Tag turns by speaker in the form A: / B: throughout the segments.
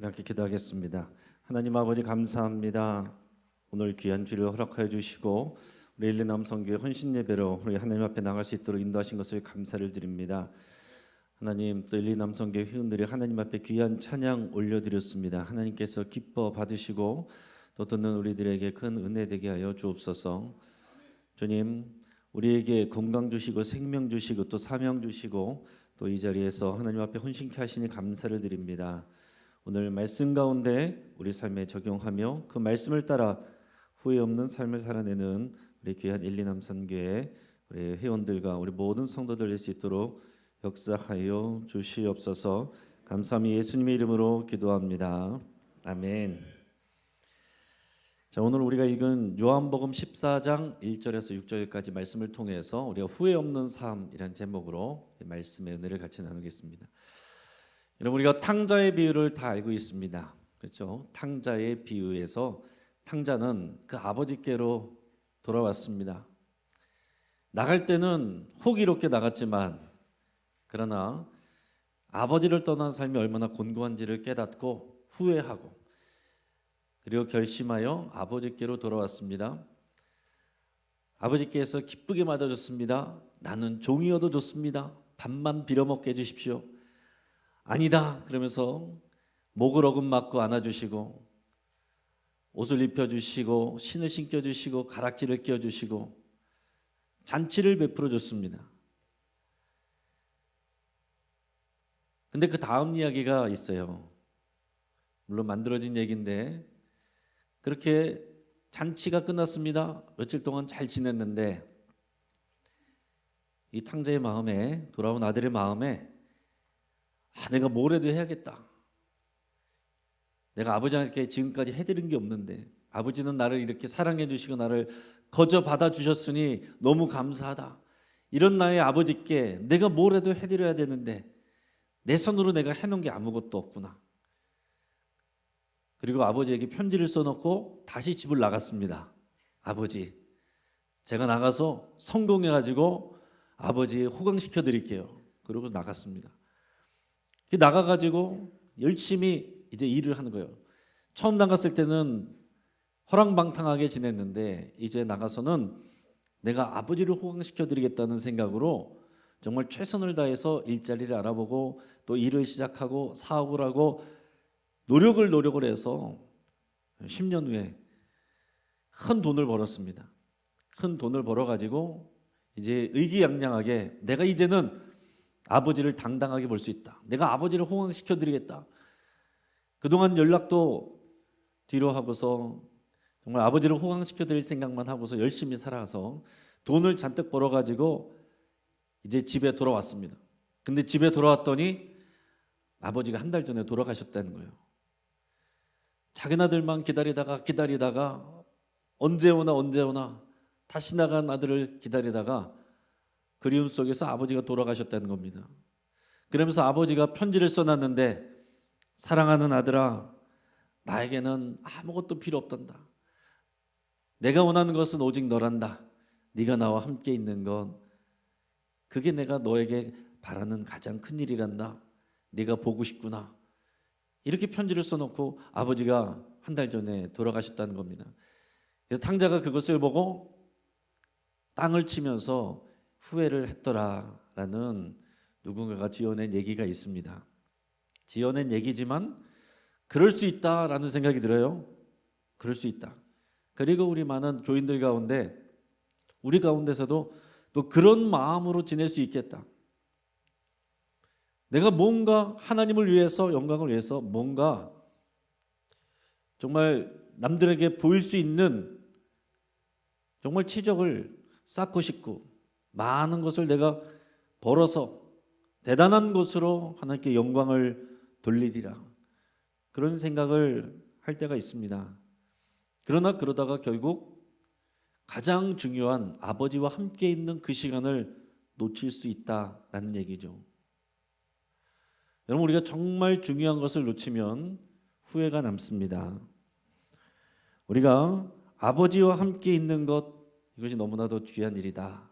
A: 함께 기도하겠습니다. 하나님 아버지 감사합니다. 오늘 귀한 주를 허락하여 주시고 우리 일리남 선교회 헌신 예배로 우리 하나님 앞에 나갈 수 있도록 인도하신 것을 감사를 드립니다. 하나님 또 일리남 선교회 회원들이 하나님 앞에 귀한 찬양 올려드렸습니다. 하나님께서 기뻐 받으시고 또 듣는 우리들에게 큰 은혜 되게 하여 주옵소서. 주님 우리에게 건강 주시고 생명 주시고 또 사명 주시고 또 이 자리에서 하나님 앞에 헌신케 하시니 감사를 드립니다. 오늘 말씀 가운데 우리 삶에 적용하며 그 말씀을 따라 후회 없는 삶을 살아내는 우리 귀한 일리남 선교회 우리 회원들과 우리 모든 성도들 될 수 있도록 역사하여 주시옵소서. 감사함이 예수님의 이름으로 기도합니다. 아멘. 자, 오늘 우리가 읽은 요한복음 14장 1절에서 6절까지 말씀을 통해서 우리가 후회 없는 삶이라는 제목으로 말씀의 은혜를 같이 나누겠습니다. 여러분 우리가 탕자의 비유를 다 알고 있습니다. 그렇죠? 탕자의 비유에서 탕자는 그 아버지께로 돌아왔습니다. 나갈 때는 호기롭게 나갔지만 그러나 아버지를 떠난 삶이 얼마나 곤고한지를 깨닫고 후회하고 그리고 결심하여 아버지께로 돌아왔습니다. 아버지께서 기쁘게 맞아줬습니다. 나는 종이어도 좋습니다. 밥만 빌어먹게 해주십시오. 아니다 그러면서 목을 어금맞고 안아주시고 옷을 입혀주시고 신을 신겨주시고 가락지를 끼워주시고 잔치를 베풀어 줬습니다. 근데 그 다음 이야기가 있어요. 물론 만들어진 얘기인데 그렇게 잔치가 끝났습니다. 며칠 동안 잘 지냈는데 이 탕자의 마음에 돌아온 아들의 마음에 내가 뭐라도 해야겠다. 내가 아버지한테 지금까지 해드린 게 없는데 아버지는 나를 이렇게 사랑해 주시고 나를 거저 받아 주셨으니 너무 감사하다. 이런 나의 아버지께 내가 뭐라도 해드려야 되는데 내 손으로 내가 해놓은 게 아무것도 없구나. 그리고 아버지에게 편지를 써놓고 다시 집을 나갔습니다. 아버지, 제가 나가서 성공해가지고 아버지 호강시켜 드릴게요. 그러고 나갔습니다. 나가가지고 열심히 이제 일을 하는 거예요. 처음 나갔을 때는 허랑방탕하게 지냈는데 이제 나가서는 내가 아버지를 호강시켜 드리겠다는 생각으로 정말 최선을 다해서 일자리를 알아보고 또 일을 시작하고 사업을 하고 노력을 해서 10년 후에 큰 돈을 벌었습니다. 큰 돈을 벌어가지고 이제 의기양양하게 내가 이제는 아버지를 당당하게 볼 수 있다. 내가 아버지를 호강시켜 드리겠다. 그동안 연락도 뒤로 하고서 정말 아버지를 호강시켜 드릴 생각만 하고서 열심히 살아서 돈을 잔뜩 벌어가지고 이제 집에 돌아왔습니다. 근데 집에 돌아왔더니 아버지가 한 달 전에 돌아가셨다는 거예요. 작은 아들만 기다리다가 언제 오나 다시 나간 아들을 기다리다가 그리움 속에서 아버지가 돌아가셨다는 겁니다. 그러면서 아버지가 편지를 써놨는데 사랑하는 아들아, 나에게는 아무것도 필요 없단다. 내가 원하는 것은 오직 너란다. 네가 나와 함께 있는 건 그게 내가 너에게 바라는 가장 큰 일이란다. 네가 보고 싶구나. 이렇게 편지를 써놓고 아버지가 한 달 전에 돌아가셨다는 겁니다. 그래서 탕자가 그것을 보고 땅을 치면서 후회를 했더라라는 누군가가 지어낸 얘기가 있습니다. 지어낸 얘기지만 그럴 수 있다라는 생각이 들어요. 그럴 수 있다. 그리고 우리 많은 교인들 가운데 우리 가운데서도 또 그런 마음으로 지낼 수 있겠다. 내가 뭔가 하나님을 위해서 영광을 위해서 뭔가 정말 남들에게 보일 수 있는 정말 치적을 쌓고 싶고 많은 것을 내가 벌어서 대단한 것으로 하나님께 영광을 돌리리라. 그런 생각을 할 때가 있습니다. 그러나 그러다가 결국 가장 중요한 아버지와 함께 있는 그 시간을 놓칠 수 있다라는 얘기죠. 여러분 우리가 정말 중요한 것을 놓치면 후회가 남습니다. 우리가 아버지와 함께 있는 것 이것이 너무나도 귀한 일이다.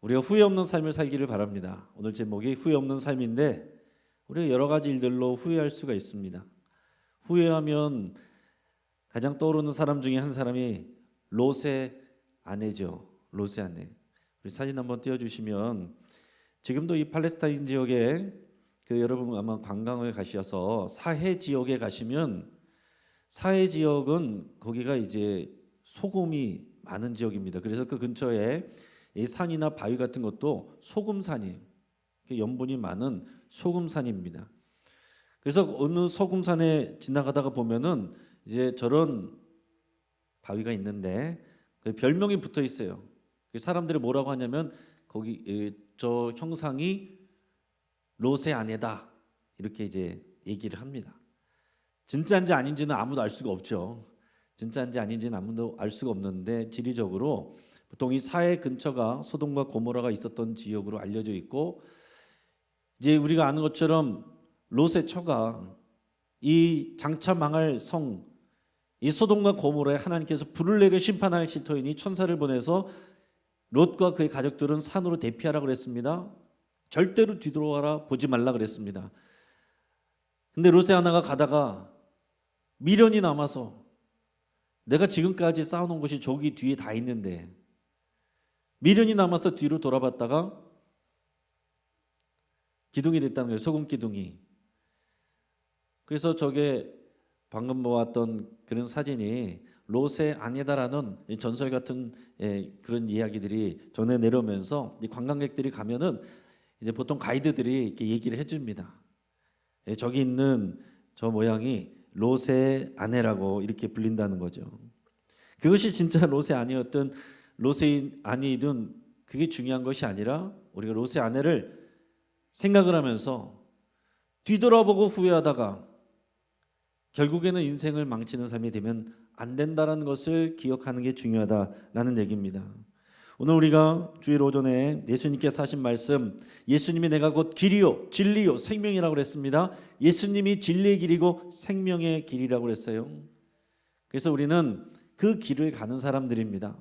A: 우리가 후회 없는 삶을 살기를 바랍니다. 오늘 제목이 후회 없는 삶인데 우리가 여러 가지 일들로 후회할 수가 있습니다. 후회하면 가장 떠오르는 사람 중에 한 사람이 롯의 아내죠. 롯의 아내. 우리 사진 한번 띄워주시면 지금도 이 팔레스타인 지역에 여러분 아마 관광을 가셔서 사해 지역에 가시면 사해 지역은 거기가 이제 소금이 많은 지역입니다. 그래서 그 근처에 이 산이나 바위 같은 것도 소금산이에요. 염분이 많은 소금산입니다. 그래서 어느 소금산에 지나가다가 보면은 이제 저런 바위가 있는데 그 별명이 붙어 있어요. 사람들이 뭐라고 하냐면 거기 저 형상이 롯의 아내다 이렇게 이제 얘기를 합니다. 진짜인지 아닌지는 아무도 알 수가 없죠. 진짜인지 아닌지는 아무도 알 수가 없는데 지리적으로 보통 이 사해 근처가 소돔과 고모라가 있었던 지역으로 알려져 있고 이제 우리가 아는 것처럼 롯의 처가 이 장차 망할 성 이 소돔과 고모라에 하나님께서 불을 내려 심판하실 터이니 천사를 보내서 롯과 그의 가족들은 산으로 대피하라 그랬습니다. 절대로 뒤돌아라 보지 말라 그랬습니다. 근데 롯의 하나가 가다가 미련이 남아서 내가 지금까지 쌓아놓은 것이 저기 뒤에 다 있는데 미련이 남아서 뒤로 돌아봤다가 기둥이 됐다는 거예요. 소금 기둥이. 그래서 저게 방금 보았던 그런 사진이 롯의 아내다라는 전설 같은 그런 이야기들이 전해 내려오면서 관광객들이 가면은 이제 보통 가이드들이 이렇게 얘기를 해줍니다. 저기 있는 저 모양이 롯의 아내라고 이렇게 불린다는 거죠. 그것이 진짜 롯의 아내였든 롯의 아내이든 그게 중요한 것이 아니라 우리가 롯의 아내를 생각을 하면서 뒤돌아보고 후회하다가 결국에는 인생을 망치는 삶이 되면 안 된다는 것을 기억하는 게 중요하다라는 얘기입니다. 오늘 우리가 주일 오전에 예수님께서 하신 말씀, 예수님이 내가 곧 길이요 진리요 생명이라고 그랬습니다. 예수님이 진리의 길이고 생명의 길이라고 그랬어요. 그래서 우리는 그 길을 가는 사람들입니다.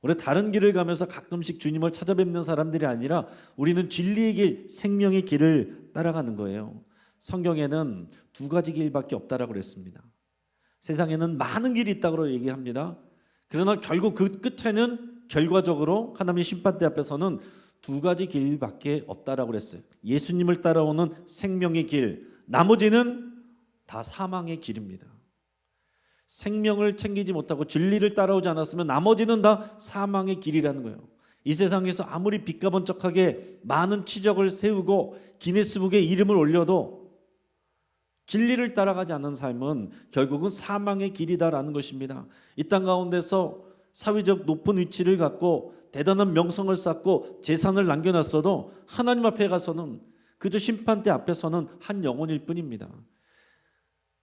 A: 우리 다른 길을 가면서 가끔씩 주님을 찾아뵙는 사람들이 아니라 우리는 진리의 길, 생명의 길을 따라가는 거예요. 성경에는 두 가지 길밖에 없다라고 그랬습니다. 세상에는 많은 길이 있다고 얘기합니다. 그러나 결국 그 끝에는 결과적으로 하나님의 심판대 앞에서는 두 가지 길밖에 없다라고 그랬어요. 예수님을 따라오는 생명의 길, 나머지는 다 사망의 길입니다. 생명을 챙기지 못하고 진리를 따라오지 않았으면 나머지는 다 사망의 길이라는 거예요. 이 세상에서 아무리 빛가번쩍하게 많은 치적을 세우고 기네스북에 이름을 올려도 진리를 따라가지 않는 삶은 결국은 사망의 길이다라는 것입니다. 이 땅 가운데서 사회적 높은 위치를 갖고 대단한 명성을 쌓고 재산을 남겨놨어도 하나님 앞에 가서는 그저 심판대 앞에서는 한 영혼일 뿐입니다.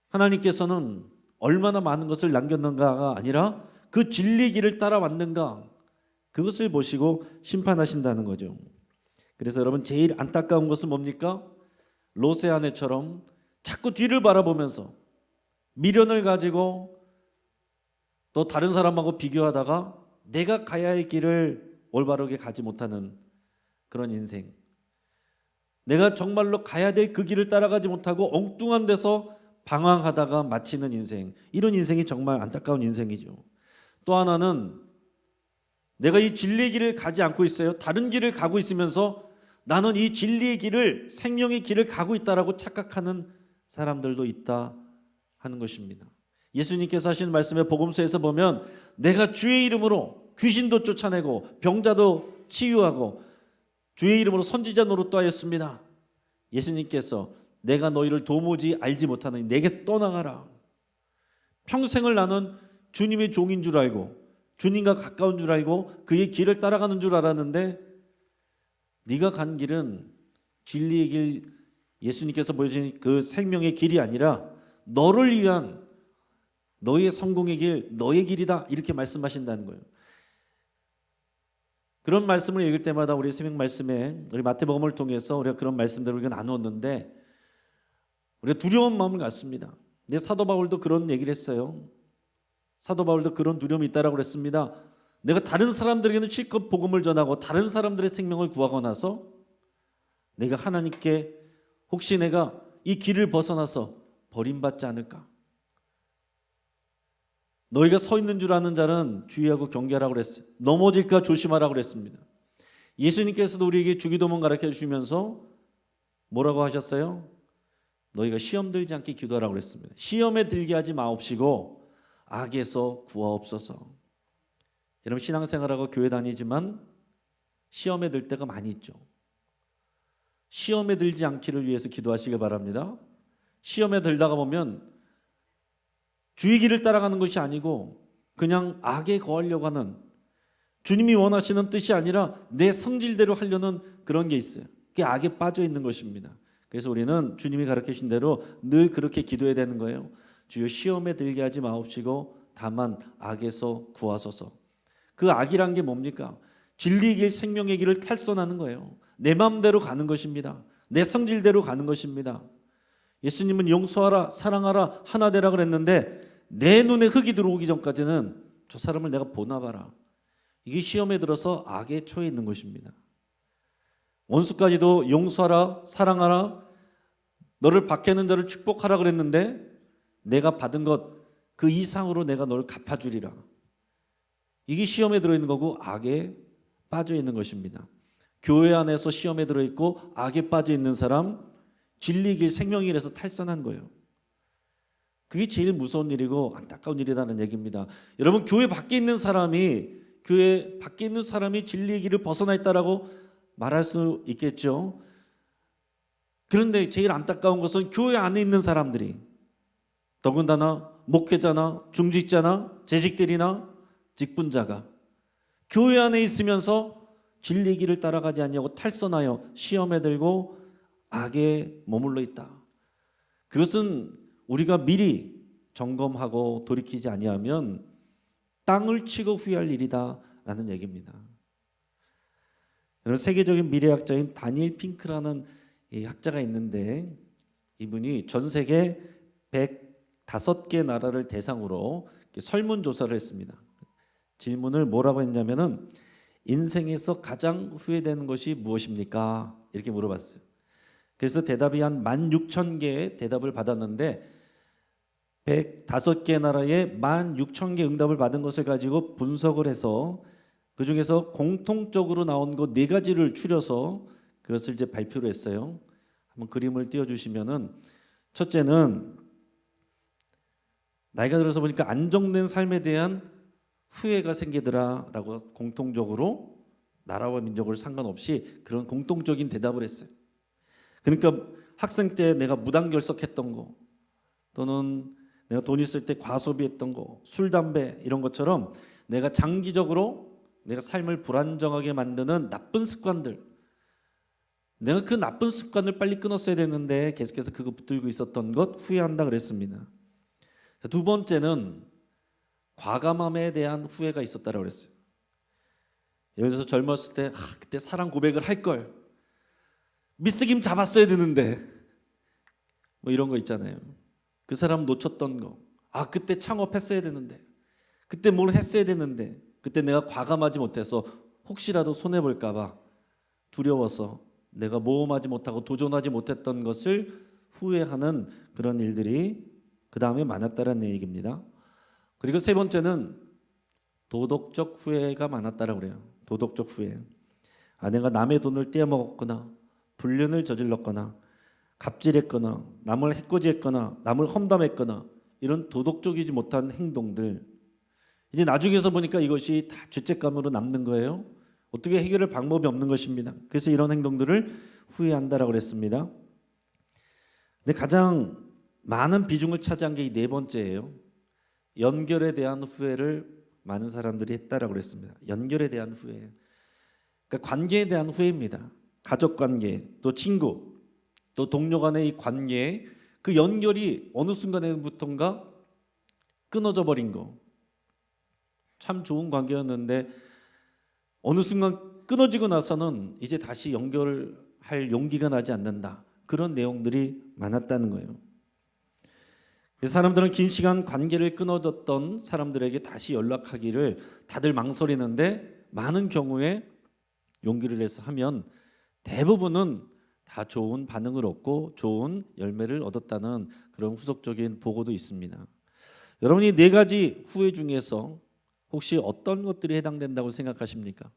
A: 하나님께서는 얼마나 많은 것을 남겼는가가 아니라 그 진리의 길을 따라왔는가 그것을 보시고 심판하신다는 거죠. 그래서 여러분 제일 안타까운 것은 뭡니까? 롯의 아내처럼 자꾸 뒤를 바라보면서 미련을 가지고 또 다른 사람하고 비교하다가 내가 가야 할 길을 올바르게 가지 못하는 그런 인생, 내가 정말로 가야 될 그 길을 따라가지 못하고 엉뚱한 데서 방황하다가 마치는 인생, 이런 인생이 정말 안타까운 인생이죠. 또 하나는 내가 이 진리의 길을 가지 않고 있어요. 다른 길을 가고 있으면서 나는 이 진리의 길을, 생명의 길을 가고 있다라고 착각하는 사람들도 있다 하는 것입니다. 예수님께서 하신 말씀의 복음서에서 보면 내가 주의 이름으로 귀신도 쫓아내고 병자도 치유하고 주의 이름으로 선지자 노릇도 하였습니다. 예수님께서 내가 너희를 도무지 알지 못하느니 내게서 떠나가라. 평생을 나는 주님의 종인 줄 알고 주님과 가까운 줄 알고 그의 길을 따라가는 줄 알았는데 네가 간 길은 진리의 길, 예수님께서 보여주신 그 생명의 길이 아니라 너를 위한 너의 성공의 길, 너의 길이다 이렇게 말씀하신다는 거예요. 그런 말씀을 읽을 때마다 우리 새벽 말씀에 우리 마태복음을 통해서 우리가 그런 말씀들을 우리가 나누었는데 우리가 두려운 마음을 갖습니다. 근데 사도 바울도 그런 얘기를 했어요. 사도 바울도 그런 두려움이 있다라고 그랬습니다. 내가 다른 사람들에게는 실컷 복음을 전하고 다른 사람들의 생명을 구하고 나서 내가 하나님께 혹시 내가 이 길을 벗어나서 버림받지 않을까? 너희가 서 있는 줄 아는 자는 주의하고 경계하라고 그랬어요. 넘어질까 조심하라고 그랬습니다. 예수님께서도 우리에게 주기도문 가르쳐 주시면서 뭐라고 하셨어요? 너희가 시험 들지 않게 기도하라고 그랬습니다. 시험에 들게 하지 마옵시고 악에서 구하옵소서. 여러분 신앙생활하고 교회 다니지만 시험에 들 때가 많이 있죠. 시험에 들지 않기를 위해서 기도하시길 바랍니다. 시험에 들다가 보면 주의 길을 따라가는 것이 아니고 그냥 악에 거하려고 하는, 주님이 원하시는 뜻이 아니라 내 성질대로 하려는 그런 게 있어요. 그게 악에 빠져 있는 것입니다. 그래서 우리는 주님이 가르치신 대로 늘 그렇게 기도해야 되는 거예요. 주여 시험에 들게 하지 마옵시고 다만 악에서 구하소서. 그 악이란 게 뭡니까? 진리의 길, 생명의 길을 탈선하는 거예요. 내 마음대로 가는 것입니다. 내 성질대로 가는 것입니다. 예수님은 용서하라, 사랑하라, 하나 되라 그랬는데 내 눈에 흙이 들어오기 전까지는 저 사람을 내가 보나 봐라. 이게 시험에 들어서 악에 처해 있는 것입니다. 원수까지도 용서하라, 사랑하라, 너를 박해하는 자를 축복하라 그랬는데 내가 받은 것 그 이상으로 내가 너를 갚아주리라. 이게 시험에 들어있는 거고 악에 빠져 있는 것입니다. 교회 안에서 시험에 들어있고 악에 빠져 있는 사람, 진리 길, 생명의 길에서 탈선한 거예요. 그게 제일 무서운 일이고 안타까운 일이라는 얘기입니다. 여러분 교회 밖에 있는 사람이 진리의 길을 벗어나 있다라고 말할 수 있겠죠. 그런데 제일 안타까운 것은 교회 안에 있는 사람들이, 더군다나 목회자나 중직자나 재직들이나 직분자가 교회 안에 있으면서 진리의 길을 따라가지 않냐고 탈선하여 시험에 들고 악에 머물러 있다. 그것은 우리가 미리 점검하고 돌이키지 아니하면 땅을 치고 후회할 일이다라는 얘기입니다. 여러분 세계적인 미래학자인 다니엘 핑크라는 이 학자가 있는데 이분이 전 세계 105개 나라를 대상으로 설문조사를 했습니다. 질문을 뭐라고 했냐면은 인생에서 가장 후회되는 것이 무엇입니까? 이렇게 물어봤어요. 그래서 대답이 한 16,000개의 대답을 받았는데 105개 나라에 16,000개 응답을 받은 것을 가지고 분석을 해서 그 중에서 공통적으로 나온 것 4가지를 추려서 그것을 이제 발표를 했어요. 한번 그림을 띄워주시면은 첫째는 나이가 들어서 보니까 안정된 삶에 대한 후회가 생기더라라고 공통적으로 나라와 민족을 상관없이 그런 공통적인 대답을 했어요. 그러니까 학생 때 내가 무단결석했던 거 또는 내가 돈 있을 때 과소비했던 거, 술, 담배 이런 것처럼 내가 장기적으로 내가 삶을 불안정하게 만드는 나쁜 습관들, 내가 그 나쁜 습관을 빨리 끊었어야 되는데 계속해서 그거 붙들고 있었던 것 후회한다 그랬습니다. 두 번째는 과감함에 대한 후회가 있었다고 그랬어요. 예를 들어서 젊었을 때 그때 사랑 고백을 할 걸, 미스김 잡았어야 되는데 뭐 이런 거 있잖아요. 그 사람 놓쳤던 거, 그때 창업했어야 되는데, 그때 뭘 했어야 되는데, 그때 내가 과감하지 못해서 혹시라도 손해볼까 봐 두려워서 내가 모험하지 못하고 도전하지 못했던 것을 후회하는 그런 일들이 그 다음에 많았다는 얘기입니다. 그리고 세 번째는 도덕적 후회가 많았다라고 그래요. 도덕적 후회. 내가 남의 돈을 떼어먹었거나 불륜을 저질렀거나 갑질했거나 남을 해코지했거나 남을 험담했거나 이런 도덕적이지 못한 행동들, 이제 나중에서 보니까 이것이 다 죄책감으로 남는 거예요. 어떻게 해결할 방법이 없는 것입니다. 그래서 이런 행동들을 후회한다라고 그랬습니다. 근데 가장 많은 비중을 차지한 게 이 네 번째예요. 연결에 대한 후회를 많은 사람들이 했다라고 그랬습니다. 연결에 대한 후회. 그러니까 관계에 대한 후회입니다. 가족 관계, 또 친구, 또 동료 간의 이 관계, 그 연결이 어느 순간에부터인가 끊어져 버린 거. 참 좋은 관계였는데 어느 순간 끊어지고 나서는 이제 다시 연결할 용기가 나지 않는다. 그런 내용들이 많았다는 거예요. 사람들은 긴 시간 관계를 끊어졌던 사람들에게 다시 연락하기를 다들 망설이는데 많은 경우에 용기를 내서 하면 대부분은 다 좋은 반응을 얻고 좋은 열매를 얻었다는 그런 후속적인 보고도 있습니다. 여러분이 네 가지 후회 중에서 혹시 어떤 것들이 해당된다고 생각하십니까?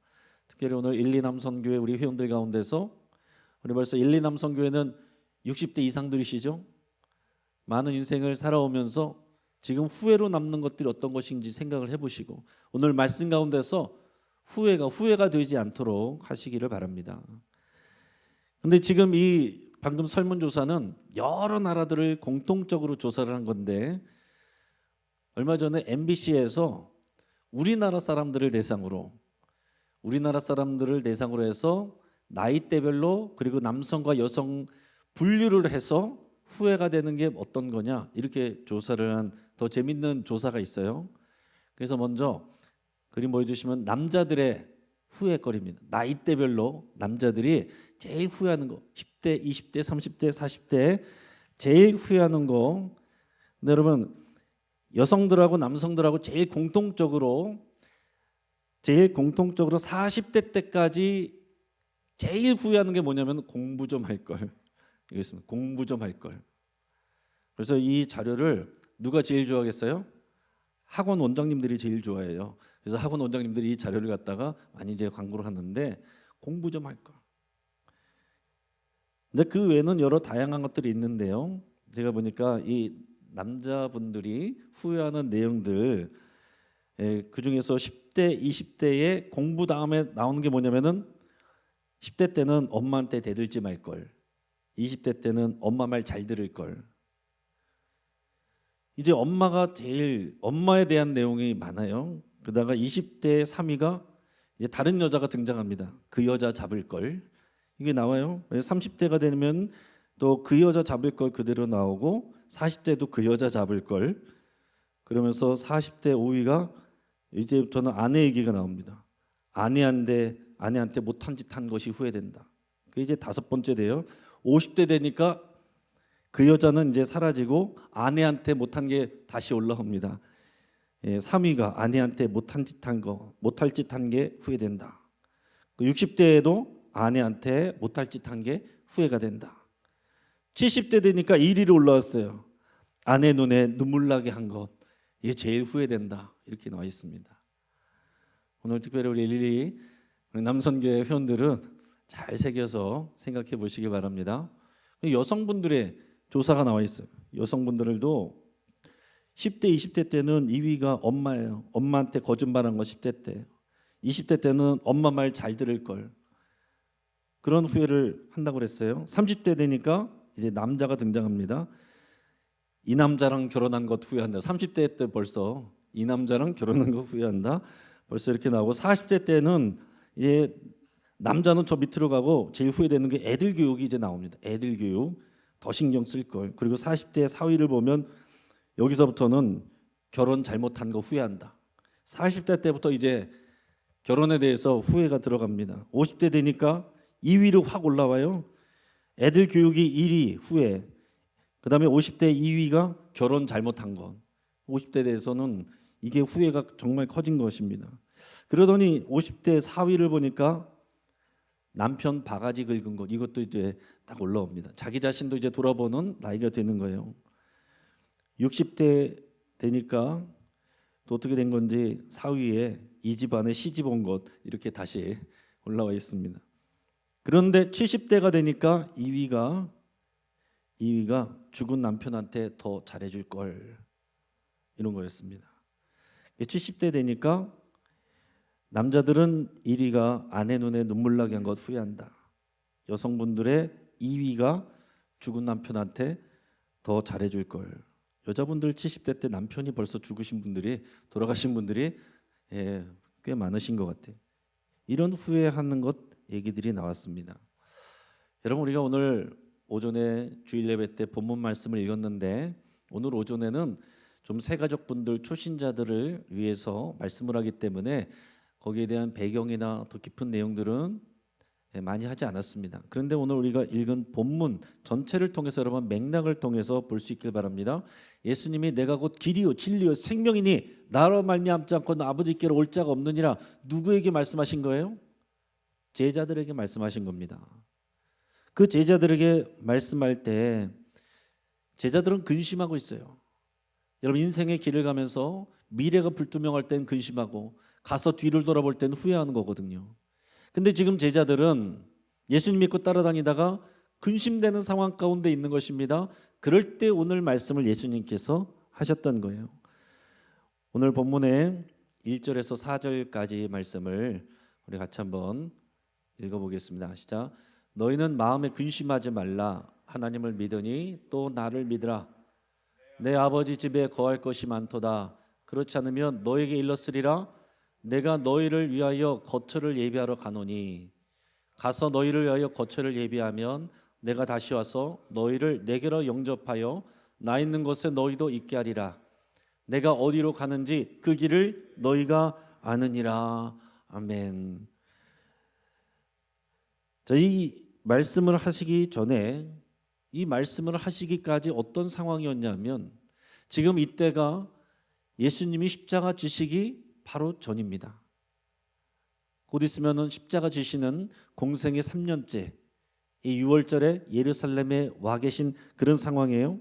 A: 특별히 오늘 1,2 남선교회 우리 회원들 가운데서 우리 벌써 1,2 남선교회는 60대 이상들이시죠? 많은 인생을 살아오면서 지금 후회로 남는 것들이 어떤 것인지 생각을 해보시고 오늘 말씀 가운데서 후회가 되지 않도록 하시기를 바랍니다. 근데 지금 이 방금 설문조사는 여러 나라들을 공통적으로 조사를 한 건데 얼마 전에 MBC에서 우리나라 사람들을 대상으로 해서 나이대별로 그리고 남성과 여성 분류를 해서 후회가 되는 게 어떤 거냐 이렇게 조사를 한 더 재밌는 조사가 있어요. 그래서 먼저 그림 보여주시면 남자들의 후회거리입니다. 나이대별로 남자들이 제일 후회하는 거 10대, 20대, 30대, 40대 제일 후회하는 거. 근데 여러분 여성들하고 남성들하고 제일 공통적으로 40대 때까지 제일 후회하는 게 뭐냐면 공부 좀 할 걸. 이거였습니다. 공부 좀 할 걸. 그래서 이 자료를 누가 제일 좋아하겠어요? 학원 원장님들이 제일 좋아해요. 그래서 학원 원장님들이 이 자료를 갖다가 많이 이제 광고를 하는데 공부 좀 할 걸. 근데 그 외에는 여러 다양한 것들이 있는데요. 제가 보니까 이 남자분들이 후회하는 내용들 그 중에서 10대, 20대의 공부 다음에 나오는 게 뭐냐면은 10대 때는 엄마한테 대들지 말 걸. 20대 때는 엄마 말 잘 들을 걸. 이제 엄마에 대한 내용이 많아요. 그러다가 20대 3위가 이제 다른 여자가 등장합니다. 그 여자 잡을 걸. 이게 나와요. 30대가 되면 또 그 여자 잡을 걸 그대로 나오고 40대도 그 여자 잡을 걸. 그러면서 40대 5위가 이제부터는 아내 얘기가 나옵니다. 아내한테 못한 짓 한 것이 후회된다. 그게 이제 5번째 돼요. 50대 되니까 그 여자는 이제 사라지고 아내한테 못한 게 다시 올라옵니다. 3위가 아내한테 못할 짓 한 게 후회된다. 60대에도 아내한테 못할 짓 한 게 후회가 된다. 70대 되니까 1위로 올라왔어요. 아내 눈에 눈물 나게 한 것. 이게 제일 후회된다. 이렇게 나와 있습니다. 오늘 특별히 우리 남선교회 회원들은 잘 새겨서 생각해 보시기 바랍니다. 여성분들의 조사가 나와 있어요. 여성분들도 10대, 20대 때는 2위가 엄마예요. 엄마한테 거짓말한 거 10대 때. 20대 때는 엄마 말 잘 들을 걸. 그런 후회를 한다고 그랬어요. 30대 되니까 이제 남자가 등장합니다. 이 남자랑 결혼한 것 후회한다. 30대 때 벌써 이 남자랑 결혼한 거 후회한다. 벌써 이렇게 나오고 40대 때는 이제 남자는 저 밑으로 가고 제일 후회되는 게 애들 교육이 이제 나옵니다. 애들 교육 더 신경 쓸 걸. 그리고 40대 4위를 보면 여기서부터는 결혼 잘못한 거 후회한다. 40대 때부터 이제 결혼에 대해서 후회가 들어갑니다. 50대 되니까 2위로 확 올라와요. 애들 교육이 1위 후회. 그다음에 50대 2위가 결혼 잘못한 것. 50대 대해서는 이게 후회가 정말 커진 것입니다. 그러더니 50대 4위를 보니까 남편 바가지 긁은 것. 이것도 이제 딱 올라옵니다. 자기 자신도 이제 돌아보는 나이가 되는 거예요. 60대 되니까 또 어떻게 된 건지 4위에 이 집안에 시집 온 것 이렇게 다시 올라와 있습니다. 그런데 70대가 되니까 2위가 죽은 남편한테 더 잘해줄 걸 이런 거였습니다. 70대 되니까 남자들은 1위가 아내 눈에 눈물 나게 한 것 후회한다. 여성분들의 2위가 죽은 남편한테 더 잘해줄 걸. 여자분들 70대 때 남편이 벌써 돌아가신 분들이 꽤 많으신 것 같아요. 이런 후회하는 것 얘기들이 나왔습니다. 여러분 우리가 오늘 오전에 주일 예배 때 본문 말씀을 읽었는데 오늘 오전에는 좀 새가족분들 초신자들을 위해서 말씀을 하기 때문에 거기에 대한 배경이나 더 깊은 내용들은 많이 하지 않았습니다. 그런데 오늘 우리가 읽은 본문 전체를 통해서 여러분 맥락을 통해서 볼 수 있길 바랍니다. 예수님이 내가 곧 길이요 진리요 생명이니 나로 말미암지 않고는 아버지께로 올 자가 없느니라 누구에게 말씀하신 거예요? 제자들에게 말씀하신 겁니다. 그 제자들에게 말씀할 때 제자들은 근심하고 있어요. 여러분 인생의 길을 가면서 미래가 불투명할 땐 근심하고 가서 뒤를 돌아볼 땐 후회하는 거거든요. 근데 지금 제자들은 예수님 믿고 따라다니다가 근심되는 상황 가운데 있는 것입니다. 그럴 때 오늘 말씀을 예수님께서 하셨던 거예요. 오늘 본문의 1절에서 4절까지 말씀을 우리 같이 한번 읽어보겠습니다. 시작. 너희는 마음에 근심하지 말라. 하나님을 믿으니 또 나를 믿으라. 내 아버지 집에 거할 것이 많도다. 그렇지 않으면 너에게 일렀으리라. 내가 너희를 위하여 거처를 예비하러 가노니 가서 너희를 위하여 거처를 예비하면 내가 다시 와서 너희를 내게로 영접하여 나 있는 곳에 너희도 있게 하리라. 내가 어디로 가는지 그 길을 너희가 아느니라. 아멘. 이 말씀을 하시기 전에 이 말씀을 하시기까지 어떤 상황이었냐면 지금 이때가 예수님이 십자가 지시기 바로 전입니다. 곧 있으면은 십자가 지시는 공생의 3년째 이 6월절에 예루살렘에 와 계신 그런 상황이에요.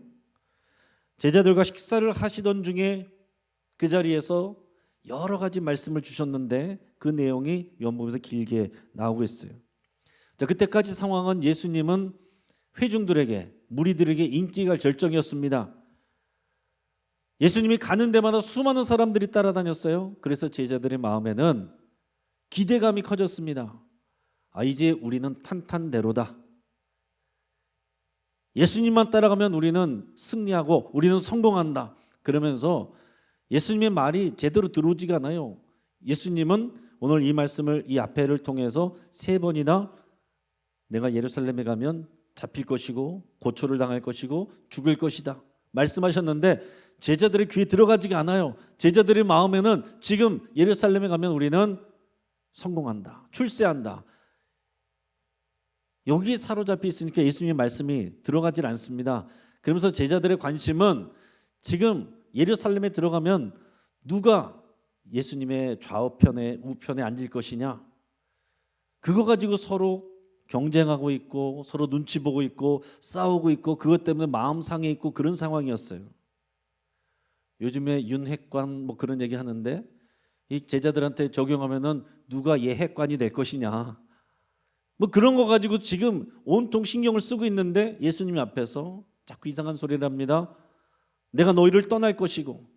A: 제자들과 식사를 하시던 중에 그 자리에서 여러 가지 말씀을 주셨는데 그 내용이 요한복음에서 길게 나오고 있어요. 자, 그때까지 상황은 예수님은 회중들에게 무리들에게 인기가 절정이었습니다. 예수님이 가는 데마다 수많은 사람들이 따라다녔어요. 그래서 제자들의 마음에는 기대감이 커졌습니다. 이제 우리는 탄탄대로다. 예수님만 따라가면 우리는 승리하고 우리는 성공한다. 그러면서 예수님의 말이 제대로 들어오지가 않아요. 예수님은 오늘 이 말씀을 이 앞에를 통해서 3번이나 내가 예루살렘에 가면 잡힐 것이고 고초를 당할 것이고 죽을 것이다 말씀하셨는데 제자들의 귀에 들어가지가 않아요. 제자들의 마음에는 지금 예루살렘에 가면 우리는 성공한다, 출세한다, 여기에 사로잡혀 있으니까 예수님의 말씀이 들어가질 않습니다. 그러면서 제자들의 관심은 지금 예루살렘에 들어가면 누가 예수님의 좌우편에 우편에 앉을 것이냐, 그거 가지고 서로 경쟁하고 있고 서로 눈치 보고 있고 싸우고 있고 그것 때문에 마음 상해 있고 그런 상황이었어요. 요즘에 윤핵관 뭐 그런 얘기 하는데 이 제자들한테 적용하면은 누가 얘 핵관이 될 것이냐 뭐 그런 거 가지고 지금 온통 신경을 쓰고 있는데 예수님 앞에서 자꾸 이상한 소리를 합니다. 내가 너희를 떠날 것이고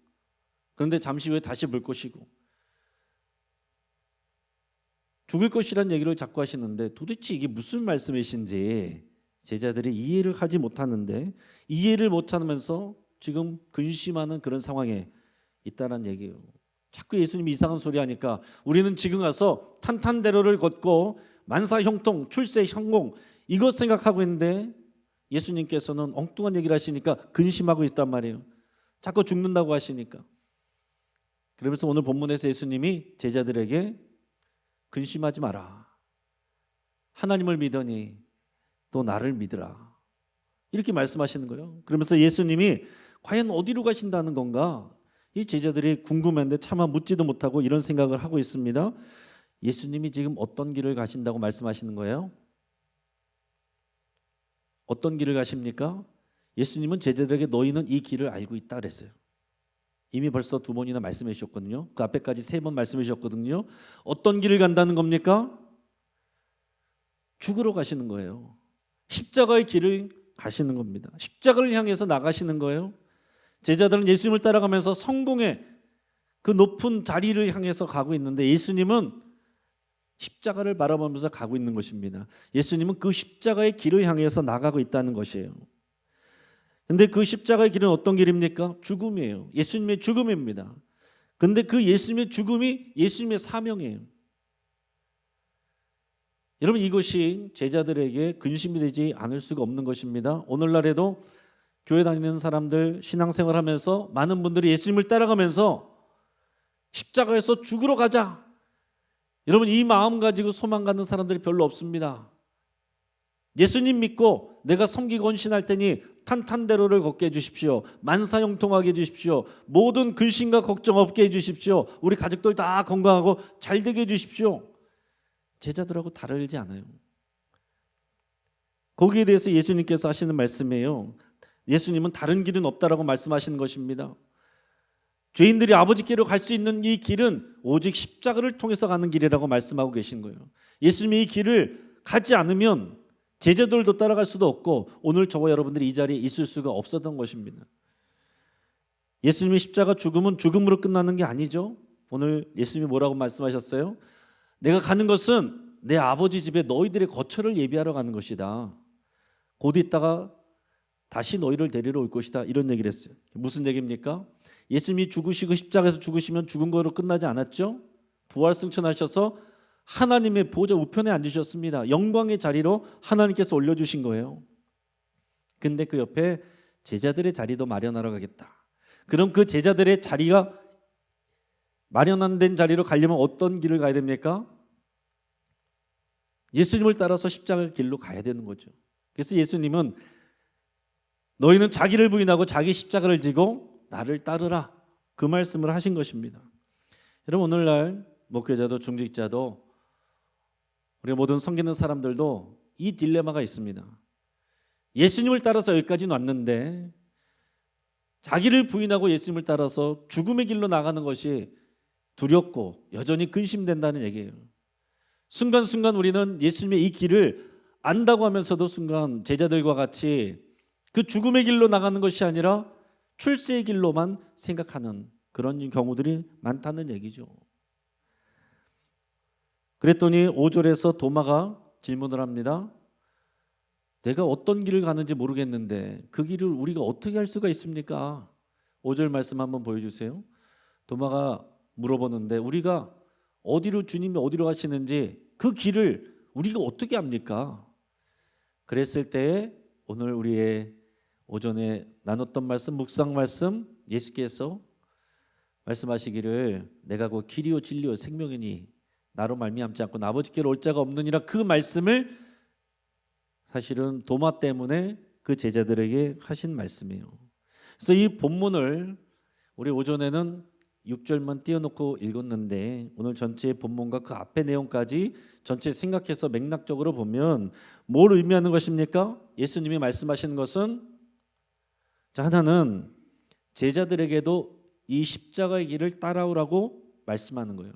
A: 그런데 잠시 후에 다시 볼 것이고 죽을 것이란 얘기를 자꾸 하시는데 도대체 이게 무슨 말씀이신지 제자들이 이해를 하지 못하는데 이해를 못하면서 지금 근심하는 그런 상황에 있다는 얘기예요. 자꾸 예수님이 이상한 소리 하니까 우리는 지금 가서 탄탄대로를 걷고 만사형통, 출세, 성공 이것 생각하고 있는데 예수님께서는 엉뚱한 얘기를 하시니까 근심하고 있단 말이에요. 자꾸 죽는다고 하시니까. 그러면서 오늘 본문에서 예수님이 제자들에게 근심하지 마라. 하나님을 믿으니 또 나를 믿으라. 이렇게 말씀하시는 거예요. 그러면서 예수님이 과연 어디로 가신다는 건가? 이 제자들이 궁금했는데 차마 묻지도 못하고 이런 생각을 하고 있습니다. 예수님이 지금 어떤 길을 가신다고 말씀하시는 거예요? 어떤 길을 가십니까? 예수님은 제자들에게 너희는 이 길을 알고 있다 그랬어요. 이미 벌써 2번이나 말씀해 주셨거든요. 그 앞에까지 3번 말씀해 주셨거든요. 어떤 길을 간다는 겁니까? 죽으러 가시는 거예요. 십자가의 길을 가시는 겁니다. 십자가를 향해서 나가시는 거예요. 제자들은 예수님을 따라가면서 성공의 그 높은 자리를 향해서 가고 있는데 예수님은 십자가를 바라보면서 가고 있는 것입니다. 예수님은 그 십자가의 길을 향해서 나가고 있다는 것이에요. 근데 그 십자가의 길은 어떤 길입니까? 죽음이에요. 예수님의 죽음입니다. 근데 그 예수님의 죽음이 예수님의 사명이에요. 여러분 이것이 제자들에게 근심이 되지 않을 수가 없는 것입니다. 오늘날에도 교회 다니는 사람들 신앙생활하면서 많은 분들이 예수님을 따라가면서 십자가에서 죽으러 가자. 여러분 이 마음 가지고 소망 갖는 사람들이 별로 없습니다. 예수님 믿고 내가 섬기고 헌신할 테니 탄탄대로를 걷게 해주십시오. 만사형통하게 해주십시오. 모든 근심과 걱정 없게 해주십시오. 우리 가족들 다 건강하고 잘 되게 해주십시오. 제자들하고 다르지 않아요. 거기에 대해서 예수님께서 하시는 말씀이에요. 예수님은 다른 길은 없다라고 말씀하시는 것입니다. 죄인들이 아버지께로 갈 수 있는 이 길은 오직 십자가를 통해서 가는 길이라고 말씀하고 계신 거예요. 예수님이 이 길을 가지 않으면 제자들도 따라갈 수도 없고 오늘 저와 여러분들이 이 자리에 있을 수가 없었던 것입니다. 예수님의 십자가 죽음은 죽음으로 끝나는 게 아니죠. 오늘 예수님이 뭐라고 말씀하셨어요? 내가 가는 것은 내 아버지 집에 너희들의 거처를 예비하러 가는 것이다. 곧 있다가 다시 너희를 데리러 올 것이다. 이런 얘기를 했어요. 무슨 얘기입니까? 예수님이 죽으시고 십자가에서 죽으시면 죽은 거로 끝나지 않았죠. 부활 승천하셔서 하나님의 보좌 우편에 앉으셨습니다. 영광의 자리로 하나님께서 올려주신 거예요. 근데 그 옆에 제자들의 자리도 마련하러 가겠다. 그럼 그 제자들의 자리가 마련된 자리로 가려면 어떤 길을 가야 됩니까? 예수님을 따라서 십자가 길로 가야 되는 거죠. 그래서 예수님은 너희는 자기를 부인하고 자기 십자가를 지고 나를 따르라, 그 말씀을 하신 것입니다. 여러분, 오늘날 목회자도 중직자도 우리 모든 섬기는 사람들도 이 딜레마가 있습니다. 예수님을 따라서 여기까지는 왔는데 자기를 부인하고 예수님을 따라서 죽음의 길로 나가는 것이 두렵고 여전히 근심된다는 얘기예요. 순간순간 우리는 예수님의 이 길을 안다고 하면서도 순간 제자들과 같이 그 죽음의 길로 나가는 것이 아니라 출세의 길로만 생각하는 그런 경우들이 많다는 얘기죠. 그랬더니 5절에서 도마가 질문을 합니다. 내가 어떤 길을 가는지 모르겠는데 그 길을 우리가 어떻게 할 수가 있습니까? 5절 말씀 한번 보여주세요. 도마가 물어보는데 우리가 어디로, 주님이 어디로 가시는지 그 길을 우리가 어떻게 합니까? 그랬을 때 오늘 우리의 오전에 나눴던 말씀, 묵상 말씀, 예수께서 말씀하시기를 내가 곧 길이요 진리요 생명이니 나로 말미암지 않고 아버지께로 올 자가 없느니라, 그 말씀을 사실은 도마 때문에 그 제자들에게 하신 말씀이에요. 그래서 이 본문을 우리 오전에는 6절만 띄워놓고 읽었는데 오늘 전체 본문과 그 앞의 내용까지 전체 생각해서 맥락적으로 보면 뭘 의미하는 것입니까? 예수님이 말씀하시는 것은, 자, 하나는 제자들에게도 이 십자가의 길을 따라오라고 말씀하는 거예요.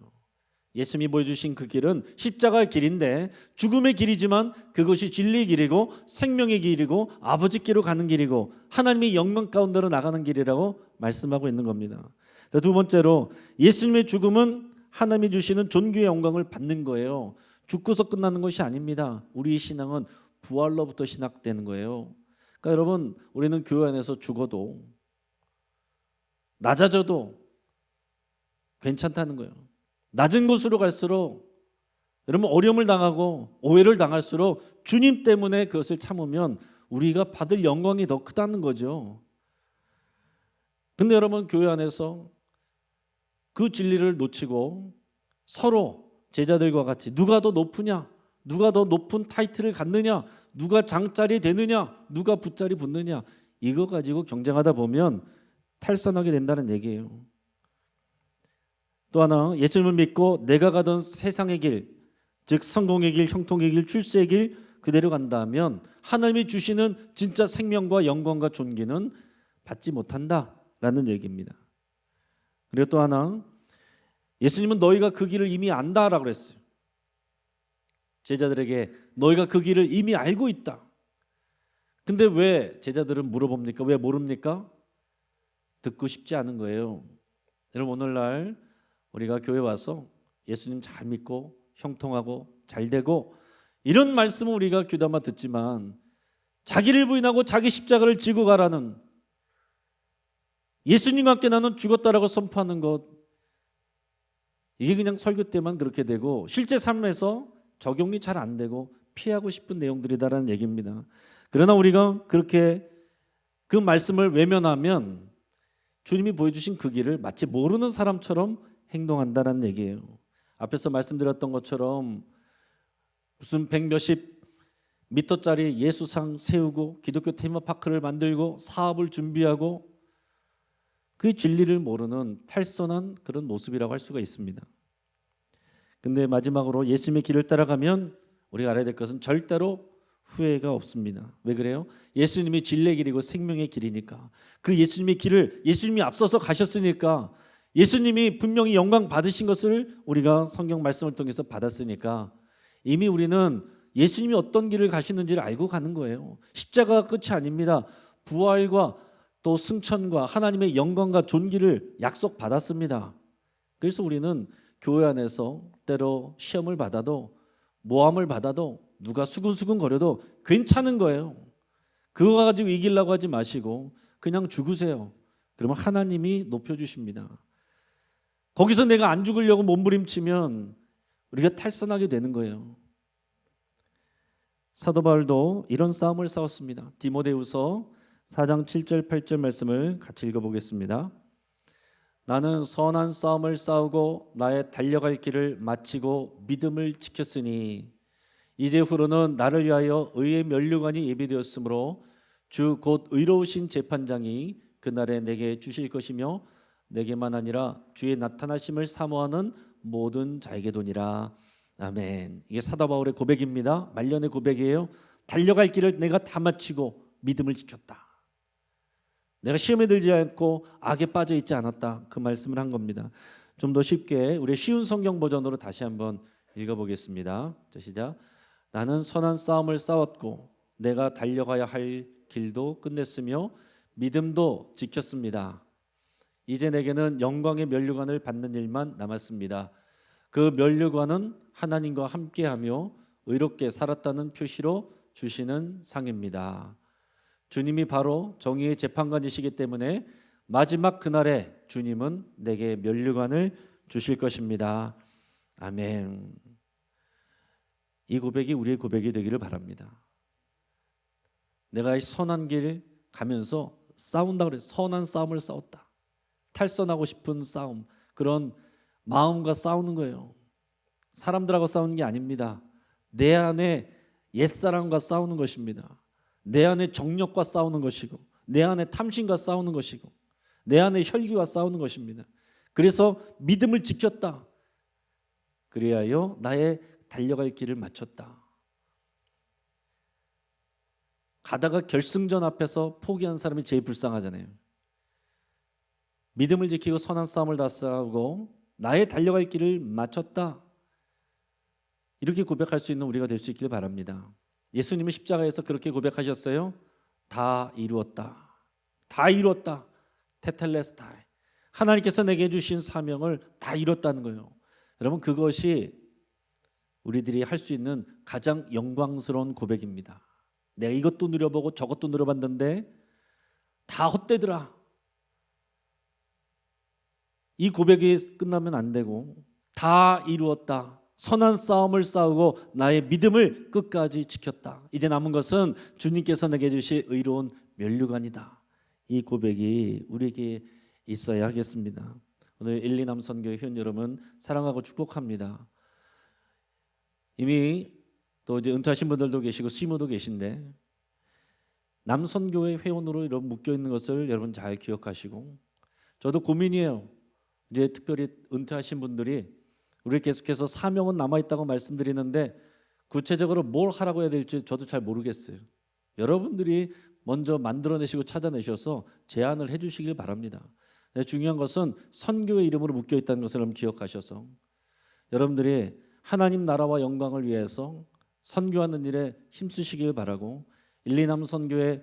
A: 예수님이 보여주신 그 길은 십자가의 길인데 죽음의 길이지만 그것이 진리의 길이고 생명의 길이고 아버지께로 가는 길이고 하나님의 영광 가운데로 나가는 길이라고 말씀하고 있는 겁니다. 두 번째로 예수님의 죽음은 하나님이 주시는 존귀의 영광을 받는 거예요. 죽고서 끝나는 것이 아닙니다. 우리의 신앙은 부활로부터 시작되는 거예요. 그러니까 여러분, 우리는 교회 안에서 죽어도 낮아져도 괜찮다는 거예요. 낮은 곳으로 갈수록 여러분 어려움을 당하고 오해를 당할수록 주님 때문에 그것을 참으면 우리가 받을 영광이 더 크다는 거죠. 근데 여러분, 교회 안에서 그 진리를 놓치고 서로 제자들과 같이 누가 더 높으냐, 누가 더 높은 타이틀을 갖느냐, 누가 장자리 되느냐, 누가 붓자리 붙느냐, 이거 가지고 경쟁하다 보면 탈선하게 된다는 얘기예요. 또 하나, 예수님을 믿고 내가 가던 세상의 길, 즉 성공의 길, 형통의 길, 출세의 길 그대로 간다면 하나님이 주시는 진짜 생명과 영광과 존귀는 받지 못한다라는 얘기입니다. 그리고 또 하나, 예수님은 너희가 그 길을 이미 안다라고 그랬어요. 제자들에게 너희가 그 길을 이미 알고 있다. 근데 왜 제자들은 물어봅니까? 왜 모릅니까? 듣고 싶지 않은 거예요. 여러분, 오늘날 우리가 교회 와서 예수님 잘 믿고 형통하고 잘 되고 이런 말씀은 우리가 귀담아 듣지만 자기를 부인하고 자기 십자가를 지고 가라는, 예수님과 함께 나는 죽었다라고 선포하는 것, 이게 그냥 설교 때만 그렇게 되고 실제 삶에서 적용이 잘 안 되고 피하고 싶은 내용들이다라는 얘기입니다. 그러나 우리가 그렇게 그 말씀을 외면하면 주님이 보여주신 그 길을 마치 모르는 사람처럼 행동한다라는 얘기예요. 앞에서 말씀드렸던 것처럼 무슨 100몇십 미터짜리 예수상 세우고 기독교 테마파크를 만들고 사업을 준비하고 그 진리를 모르는 탈선한 그런 모습이라고 할 수가 있습니다. 근데 마지막으로 예수님의 길을 따라가면 우리가 알아야 될 것은 절대로 후회가 없습니다. 왜 그래요? 예수님이 진리의 길이고 생명의 길이니까. 그 예수님의 길을 예수님이 앞서서 가셨으니까, 예수님이 분명히 영광 받으신 것을 우리가 성경 말씀을 통해서 받았으니까 이미 우리는 예수님이 어떤 길을 가시는지를 알고 가는 거예요. 십자가가 끝이 아닙니다. 부활과 또 승천과 하나님의 영광과 존귀를 약속받았습니다. 그래서 우리는 교회 안에서 때로 시험을 받아도, 모함을 받아도, 누가 수근수근 거려도 괜찮은 거예요. 그거 가지고 이기려고 하지 마시고 그냥 죽으세요. 그러면 하나님이 높여주십니다. 거기서 내가 안 죽으려고 몸부림치면 우리가 탈선하게 되는 거예요. 사도 바울도 이런 싸움을 싸웠습니다. 디모데후서 4장 7절 8절 말씀을 같이 읽어보겠습니다. 나는 선한 싸움을 싸우고 나의 달려갈 길을 마치고 믿음을 지켰으니 이제후로는 나를 위하여 의의 면류관이 예비되었으므로 주 곧 의로우신 재판장이 그날에 내게 주실 것이며 내게만 아니라 주의 나타나심을 사모하는 모든 자에게도니라. 아멘. 이게 사도 바울의 고백입니다. 말년의 고백이에요. 달려갈 길을 내가 다 마치고 믿음을 지켰다. 내가 시험에 들지 않고 악에 빠져 있지 않았다. 그 말씀을 한 겁니다. 좀 더 쉽게 우리 쉬운 성경 버전으로 다시 한번 읽어보겠습니다. 시작. 나는 선한 싸움을 싸웠고 내가 달려가야 할 길도 끝냈으며 믿음도 지켰습니다. 이제 내게는 영광의 면류관을 받는 일만 남았습니다. 그 면류관은 하나님과 함께하며 의롭게 살았다는 표시로 주시는 상입니다. 주님이 바로 정의의 재판관이시기 때문에 마지막 그날에 주님은 내게 면류관을 주실 것입니다. 아멘. 이 고백이 우리의 고백이 되기를 바랍니다. 내가 이 선한 길 가면서 싸운다 그래서 선한 싸움을 싸웠다. 탈선하고 싶은 싸움, 그런 마음과 싸우는 거예요. 사람들하고 싸우는 게 아닙니다. 내 안에 옛사람과 싸우는 것입니다. 내 안에 정욕과 싸우는 것이고, 내 안에 탐심과 싸우는 것이고, 내 안에 혈기와 싸우는 것입니다. 그래서 믿음을 지켰다. 그리하여 나의 달려갈 길을 마쳤다. 가다가 결승전 앞에서 포기한 사람이 제일 불쌍하잖아요. 믿음을 지키고 선한 싸움을 다 싸우고 나의 달려갈 길을 마쳤다. 이렇게 고백할 수 있는 우리가 될 수 있길 바랍니다. 예수님은 십자가에서 그렇게 고백하셨어요. 다 이루었다. 다 이루었다. 테텔레스타이. 하나님께서 내게 주신 사명을 다 이뤘다는 거예요. 여러분, 그것이 우리들이 할 수 있는 가장 영광스러운 고백입니다. 내가 이것도 누려보고 저것도 누려봤는데 다 헛되더라. 이 고백이 끝나면 안 되고 다 이루었다. 선한 싸움을 싸우고 나의 믿음을 끝까지 지켰다. 이제 남은 것은 주님께서 내게 주실 의로운 면류관이다. 이 고백이 우리에게 있어야 하겠습니다. 오늘 1, 2남 선교회 회원 여러분 사랑하고 축복합니다. 이미 또 이제 은퇴하신 분들도 계시고 시무도 계신데 남선교회 회원으로 여러분 묶여 있는 것을 여러분 잘 기억하시고, 저도 고민이에요. 이제 특별히 은퇴하신 분들이 우리 계속해서 사명은 남아있다고 말씀드리는데 구체적으로 뭘 하라고 해야 될지 저도 잘 모르겠어요. 여러분들이 먼저 만들어내시고 찾아내셔서 제안을 해주시길 바랍니다. 중요한 것은 선교의 이름으로 묶여있다는 것을 여러분 기억하셔서 여러분들이 하나님 나라와 영광을 위해서 선교하는 일에 힘쓰시길 바라고, 1, 2남 선교에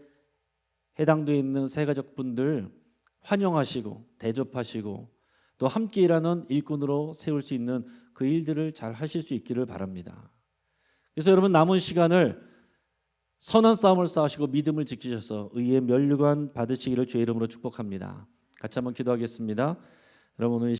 A: 해당되어 있는 새가족분들 환영하시고 대접하시고 또 함께 일하는 일꾼으로 세울 수 있는 그 일들을 잘 하실 수 있기를 바랍니다. 그래서 여러분 남은 시간을 선한 싸움을 싸우시고 믿음을 지키셔서 의의 면류관 받으시기를 주의 이름으로 축복합니다. 같이 한번 기도하겠습니다. 여러분 오늘